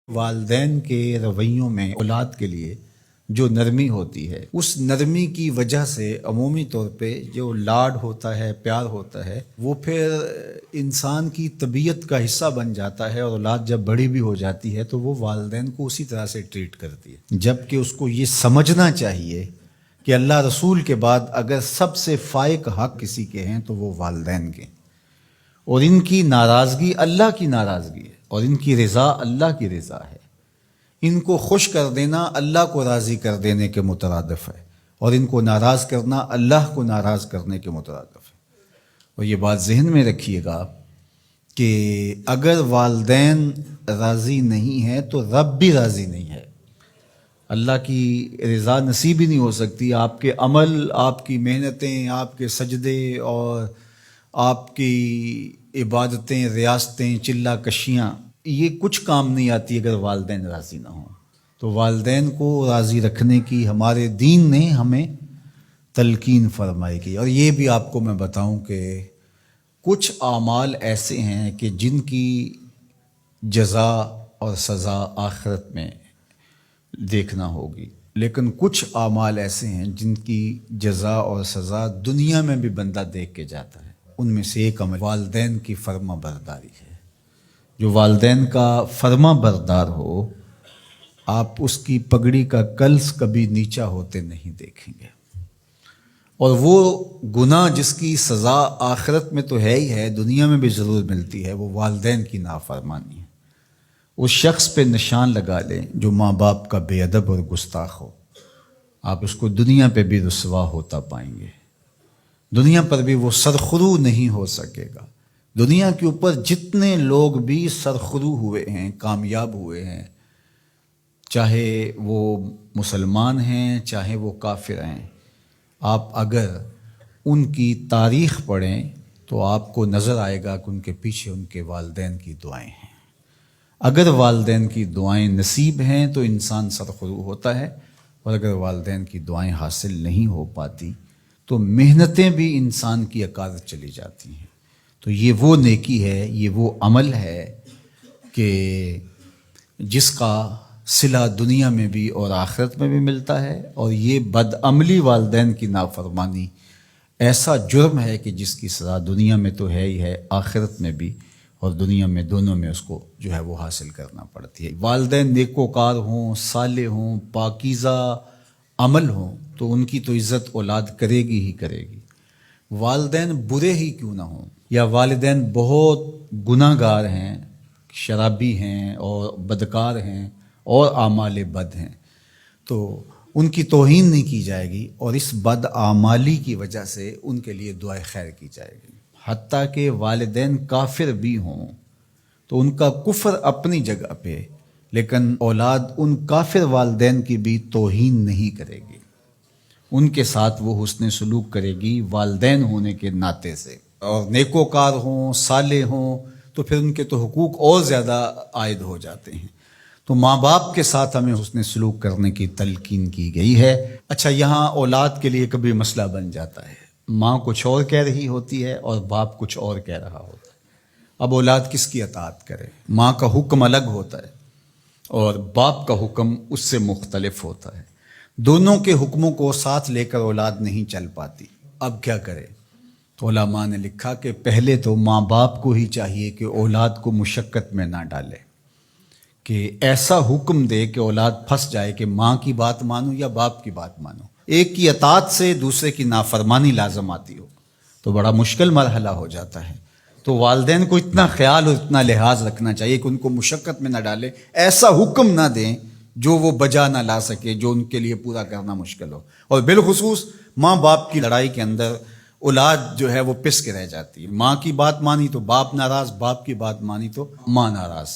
والدین کے رویوں میں اولاد کے لیے جو نرمی ہوتی ہے، اس نرمی کی وجہ سے عمومی طور پہ جو لاڈ ہوتا ہے، پیار ہوتا ہے، وہ پھر انسان کی طبیعت کا حصہ بن جاتا ہے، اور اولاد جب بڑی بھی ہو جاتی ہے تو وہ والدین کو اسی طرح سے ٹریٹ کرتی ہے، جبکہ اس کو یہ سمجھنا چاہیے کہ اللہ رسول کے بعد اگر سب سے فائق حق کسی کے ہیں تو وہ والدین کے، اور ان کی ناراضگی اللہ کی ناراضگی ہے، اور ان کی رضا اللہ کی رضا ہے۔ ان کو خوش کر دینا اللہ کو راضی کر دینے کے مترادف ہے، اور ان کو ناراض کرنا اللہ کو ناراض کرنے کے مترادف ہے۔ اور یہ بات ذہن میں رکھیے گا کہ اگر والدین راضی نہیں ہیں تو رب بھی راضی نہیں ہے۔ اللہ کی رضا نصیب ہی نہیں ہو سکتی، آپ کے عمل، آپ کی محنتیں، آپ کے سجدے اور آپ کی عبادتیں، ریاستیں، چلہ کشیاں، یہ کچھ کام نہیں آتی اگر والدین راضی نہ ہوں۔ تو والدین کو راضی رکھنے کی ہمارے دین نے ہمیں تلقین فرمائی کی۔ اور یہ بھی آپ کو میں بتاؤں کہ کچھ اعمال ایسے ہیں کہ جن کی جزا اور سزا آخرت میں دیکھنا ہوگی، لیکن کچھ اعمال ایسے ہیں جن کی جزا اور سزا دنیا میں بھی بندہ دیکھ کے جاتا ہے۔ ان میں سے ایک عمل والدین کی فرما برداری ہے۔ جو والدین کا فرما بردار ہو، آپ اس کی پگڑی کا کلس کبھی نیچا ہوتے نہیں دیکھیں گے۔ اور وہ گناہ جس کی سزا آخرت میں تو ہے ہی ہے، دنیا میں بھی ضرور ملتی ہے، وہ والدین کی نافرمانی ہے۔ اس شخص پہ نشان لگا لیں جو ماں باپ کا بے ادب اور گستاخ ہو، آپ اس کو دنیا پہ بھی رسوا ہوتا پائیں گے، دنیا پر بھی وہ سرخرو نہیں ہو سکے گا۔ دنیا کے اوپر جتنے لوگ بھی سرخرو ہوئے ہیں، کامیاب ہوئے ہیں، چاہے وہ مسلمان ہیں چاہے وہ کافر ہیں، آپ اگر ان کی تاریخ پڑھیں تو آپ کو نظر آئے گا کہ ان کے پیچھے ان کے والدین کی دعائیں ہیں۔ اگر والدین کی دعائیں نصیب ہیں تو انسان سرخرو ہوتا ہے، اور اگر والدین کی دعائیں حاصل نہیں ہو پاتی تو محنتیں بھی انسان کی اکادت چلی جاتی ہیں۔ تو یہ وہ نیکی ہے، یہ وہ عمل ہے کہ جس کا صلہ دنیا میں بھی اور آخرت میں بھی ملتا ہے، اور یہ بدعملی والدین کی نافرمانی ایسا جرم ہے کہ جس کی سزا دنیا میں تو ہے ہی ہے، آخرت میں بھی، اور دنیا میں دونوں میں اس کو جو ہے وہ حاصل کرنا پڑتی ہے۔ والدین نیکوکار ہوں، صالح ہوں، پاکیزہ عمل ہوں تو ان کی تو عزت اولاد کرے گی ہی کرے گی۔ والدین برے ہی کیوں نہ ہوں، یا والدین بہت گناہ گار ہیں، شرابی ہیں اور بدکار ہیں اور اعمال بد ہیں، تو ان کی توہین نہیں کی جائے گی، اور اس بد اعمالی کی وجہ سے ان کے لیے دعائے خیر کی جائے گی۔ حتیٰ کہ والدین کافر بھی ہوں تو ان کا کفر اپنی جگہ پہ، لیکن اولاد ان کافر والدین کی بھی توہین نہیں کرے گی، ان کے ساتھ وہ حسن سلوک کرے گی والدین ہونے کے ناطے سے۔ اور نیکوکار ہوں، صالح ہوں تو پھر ان کے تو حقوق اور زیادہ عائد ہو جاتے ہیں۔ تو ماں باپ کے ساتھ ہمیں حسن سلوک کرنے کی تلقین کی گئی ہے۔ اچھا، یہاں اولاد کے لیے کبھی مسئلہ بن جاتا ہے، ماں کچھ اور کہہ رہی ہوتی ہے اور باپ کچھ اور کہہ رہا ہوتا ہے۔ اب اولاد کس کی اطاعت کرے؟ ماں کا حکم الگ ہوتا ہے اور باپ کا حکم اس سے مختلف ہوتا ہے، دونوں کے حکموں کو ساتھ لے کر اولاد نہیں چل پاتی۔ اب کیا کرے؟ تو علماء نے لکھا کہ پہلے تو ماں باپ کو ہی چاہیے کہ اولاد کو مشقت میں نہ ڈالے، کہ ایسا حکم دے کہ اولاد پھنس جائے کہ ماں کی بات مانو یا باپ کی بات مانو۔ ایک کی اطاعت سے دوسرے کی نافرمانی لازم آتی ہو تو بڑا مشکل مرحلہ ہو جاتا ہے۔ تو والدین کو اتنا خیال اور اتنا لحاظ رکھنا چاہیے کہ ان کو مشقت میں نہ ڈالے، ایسا حکم نہ دیں جو وہ بجا نہ لا سکے، جو ان کے لیے پورا کرنا مشکل ہو۔ اور بالخصوص ماں باپ کی لڑائی کے اندر اولاد جو ہے وہ پس کے رہ جاتی ہے، ماں کی بات مانی تو باپ ناراض، باپ کی بات مانی تو ماں ناراض۔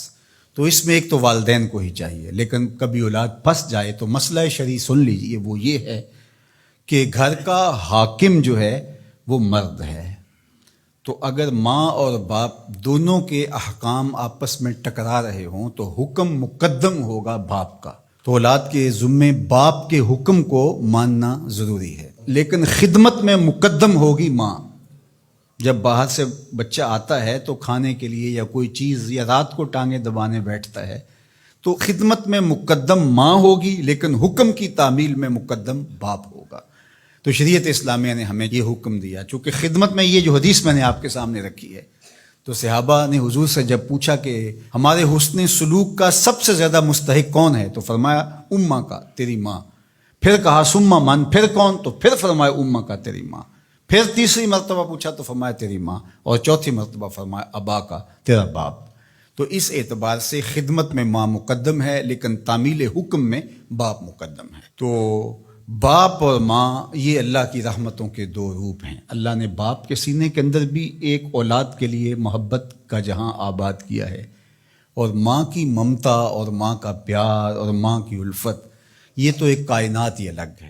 تو اس میں ایک تو والدین کو ہی چاہیے، لیکن کبھی اولاد پھنس جائے تو مسئلہ شرعی سن لیجئے، وہ یہ ہے کہ گھر کا حاکم جو ہے وہ مرد ہے، تو اگر ماں اور باپ دونوں کے احکام آپس میں ٹکرا رہے ہوں تو حکم مقدم ہوگا باپ کا، تو اولاد کے ذمے باپ کے حکم کو ماننا ضروری ہے، لیکن خدمت میں مقدم ہوگی ماں۔ جب باہر سے بچہ آتا ہے تو کھانے کے لیے یا کوئی چیز، یا رات کو ٹانگیں دبانے بیٹھتا ہے تو خدمت میں مقدم ماں ہوگی، لیکن حکم کی تعمیل میں مقدم باپ ہوگا۔ تو شریعت اسلامیہ نے ہمیں یہ حکم دیا، چونکہ خدمت میں یہ جو حدیث میں نے آپ کے سامنے رکھی ہے، تو صحابہ نے حضور سے جب پوچھا کہ ہمارے حسن سلوک کا سب سے زیادہ مستحق کون ہے، تو فرمایا اماں کا، تیری ماں۔ پھر کہا سما من، پھر کون؟ تو پھر فرمایا اماں کا، تیری ماں۔ پھر تیسری مرتبہ پوچھا تو فرمایا تیری ماں، اور چوتھی مرتبہ فرمایا ابا کا، تیرا باپ۔ تو اس اعتبار سے خدمت میں ماں مقدم ہے، لیکن تعمیل حکم میں باپ مقدم ہے۔ تو باپ اور ماں یہ اللہ کی رحمتوں کے دو روپ ہیں۔ اللہ نے باپ کے سینے کے اندر بھی ایک اولاد کے لیے محبت کا جہاں آباد کیا ہے، اور ماں کی ممتا اور ماں کا پیار اور ماں کی الفت، یہ تو ایک کائنات ہی الگ ہے۔